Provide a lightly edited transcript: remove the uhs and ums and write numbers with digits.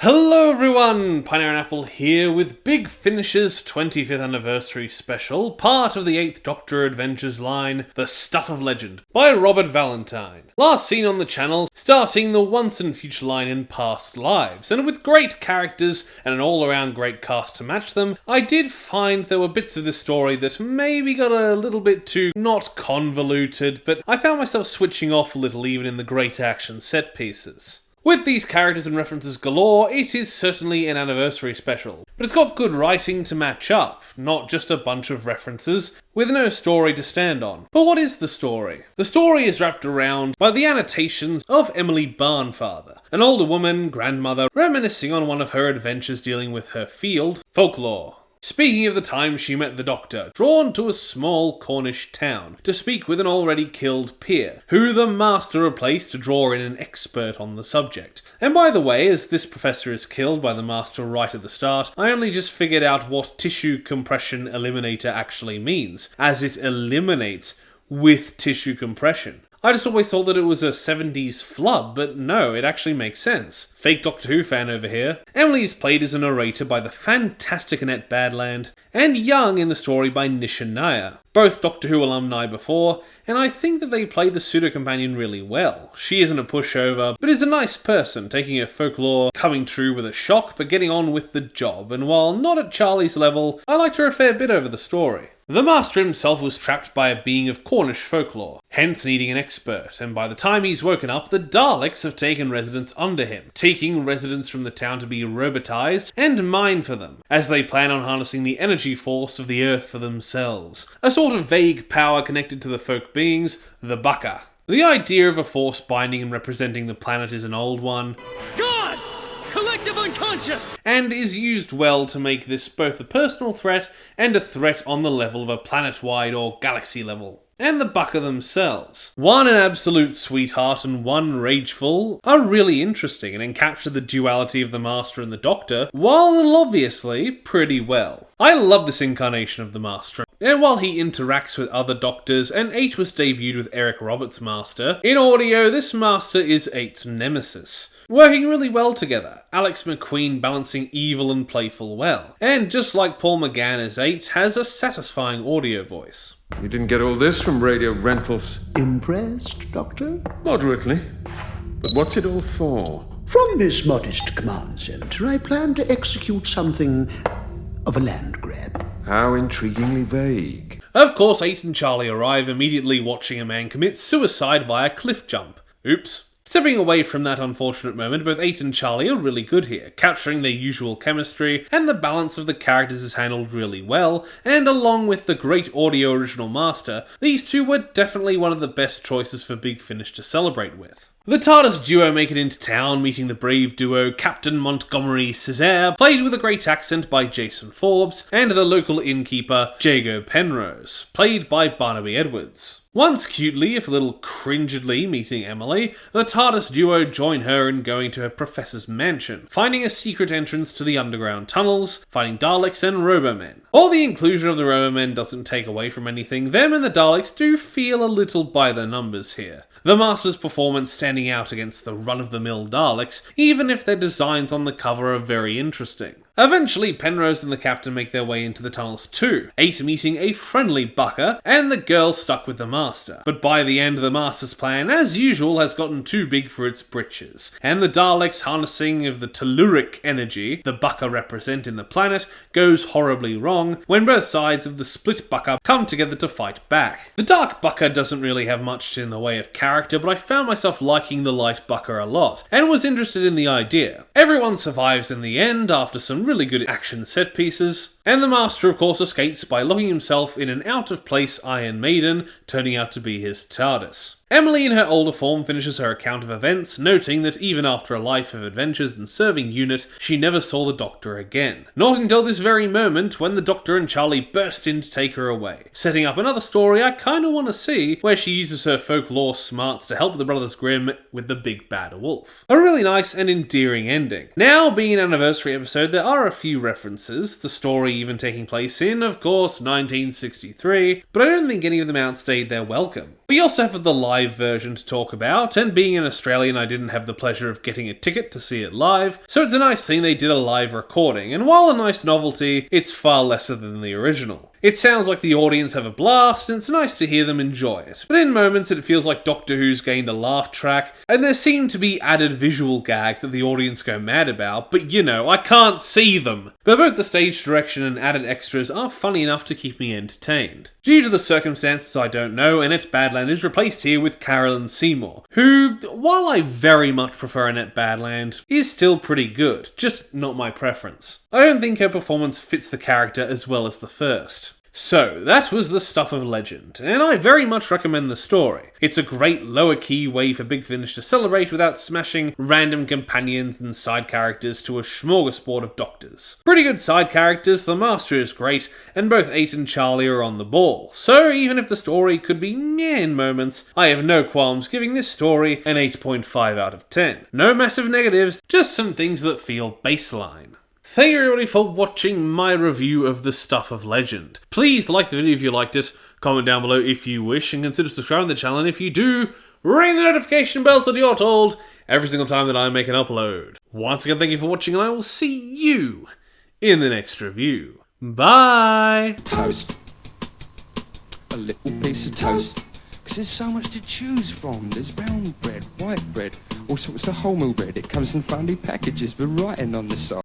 Hello everyone, Pineapple and Apple here with Big Finish's 25th anniversary special, part of the 8th Doctor Adventures line, The Stuff of Legend, by Robert Valentine. Last seen on the channel, starting the Once and Future line in Past Lives, and with great characters and an all-around great cast to match them, I did find there were bits of this story that maybe got a little bit too not convoluted, but I found myself switching off a little even in the great action set pieces. With these characters and references galore, it is certainly an anniversary special, but it's got good writing to match up, not just a bunch of references, with no story to stand on. But what is the story? The story is wrapped around by the annotations of Emily Barnfather, an older woman, grandmother, reminiscing on one of her adventures dealing with her field, folklore. Speaking of the time she met the Doctor, drawn to a small Cornish town to speak with an already killed peer, who the Master replaced to draw in an expert on the subject. And by the way, as this professor is killed by the Master right at the start, I only just figured out what tissue compression eliminator actually means, as it eliminates with tissue compression. I just always thought that it was a 70s flub, but no, it actually makes sense. Fake Doctor Who fan over here. Emily is played as a narrator by the fantastic Annette Badland, and Young in the story by Nisha Nair. Both Doctor Who alumni before, and I think that they play the pseudo-companion really well. She isn't a pushover, but is a nice person, taking her folklore, coming true with a shock, but getting on with the job, and while not at Charlie's level, I liked her a fair bit over the story. The Master himself was trapped by a being of Cornish folklore, hence needing an expert, and by the time he's woken up, the Daleks have taken residence under him, taking residents from the town to be robotized and mine for them, as they plan on harnessing the energy force of the Earth for themselves. A sort of vague power connected to the folk beings, the Baka. The idea of a force binding and representing the planet is an old one. God! Collective unconscious! And is used well to make this both a personal threat and a threat on the level of a planet-wide or galaxy level. And the Baka themselves. One an absolute sweetheart and one rageful are really interesting and encapture the duality of the Master and the Doctor, while obviously pretty well. I love this incarnation of the Master. And while he interacts with other Doctors, and 8 was debuted with Eric Roberts' Master, in audio this Master is 8's nemesis. Working really well together, Alex McQueen balancing evil and playful well, and just like Paul McGann as 8, has a satisfying audio voice. You didn't get all this from radio rentals? Impressed, Doctor? Moderately. But what's it all for? From this modest command center, I plan to execute something of a land grab. How intriguingly vague. Of course, 8 and Charlie arrive immediately watching a man commit suicide via cliff jump. Oops. Stepping away from that unfortunate moment, both 8 and Charlie are really good here, capturing their usual chemistry, and the balance of the characters is handled really well, and along with the great audio original Master, these two were definitely one of the best choices for Big Finish to celebrate with. The TARDIS duo make it into town, meeting the brave duo Captain Montgomery Césaire, played with a great accent by Jason Forbes, and the local innkeeper Jago Penrose, played by Barnaby Edwards. Once cutely, if a little cringedly, meeting Emily, the TARDIS duo join her in going to her professor's mansion, finding a secret entrance to the underground tunnels, fighting Daleks and Robomen. While the inclusion of the Robomen doesn't take away from anything, them and the Daleks do feel a little by the numbers here. The Master's performance standing out against the run-of-the-mill Daleks, even if their designs on the cover are very interesting. Eventually, Penrose and the Captain make their way into the tunnels too, 8 meeting a friendly Baka, and the girl stuck with the Master. But by the end, the Master's plan, as usual, has gotten too big for its britches, and the Daleks' harnessing of the telluric energy the Baka represent in the planet goes horribly wrong when both sides of the split Baka come together to fight back. The Dark Baka doesn't really have much in the way of character, but I found myself liking the Light Baka a lot, and was interested in the idea. Everyone survives in the end after some really good action set pieces, and the Master of course escapes by locking himself in an out-of-place Iron Maiden, turning out to be his TARDIS. Emily in her older form finishes her account of events, noting that even after a life of adventures and serving unit, she never saw the Doctor again. Not until this very moment when the Doctor and Charlie burst in to take her away, setting up another story I kinda wanna see, where she uses her folklore smarts to help the Brothers Grimm with the big bad wolf. A really nice and endearing ending. Now, being an anniversary episode, there are a few references, the story even taking place in, of course, 1963, but I don't think any of them outstayed their welcome. We also have the live version to talk about, and being an Australian I didn't have the pleasure of getting a ticket to see it live, so it's a nice thing they did a live recording, and while a nice novelty, it's far lesser than the original. It sounds like the audience have a blast, and it's nice to hear them enjoy it, but in moments it feels like Doctor Who's gained a laugh track, and there seem to be added visual gags that the audience go mad about, but you know, I can't see them. But both the stage direction and added extras are funny enough to keep me entertained. Due to the circumstances I don't know, Annette Badland is replaced here with Carolyn Seymour, who, while I very much prefer Annette Badland, is still pretty good, just not my preference. I don't think her performance fits the character as well as the first. So, that was The Stuff of Legend, and I very much recommend the story. It's a great lower-key way for Big Finish to celebrate without smashing random companions and side characters to a smorgasbord of doctors. Pretty good side characters, the Master is great, and both 8 and Charlie are on the ball, so even if the story could be meh in moments, I have no qualms giving this story an 8.5 out of 10. No massive negatives, just some things that feel baseline. Thank you everybody for watching my review of The Stuff of Legend. Please like the video if you liked it, comment down below if you wish, and consider subscribing to the channel, and if you do, ring the notification bell so that you're told every single time that I make an upload. Once again, thank you for watching, and I will see you in the next review. Bye! Toast. A little piece of toast. Because there's so much to choose from. There's brown bread, white bread, all sorts of wholemeal bread. It comes in funny packages with writing on the side.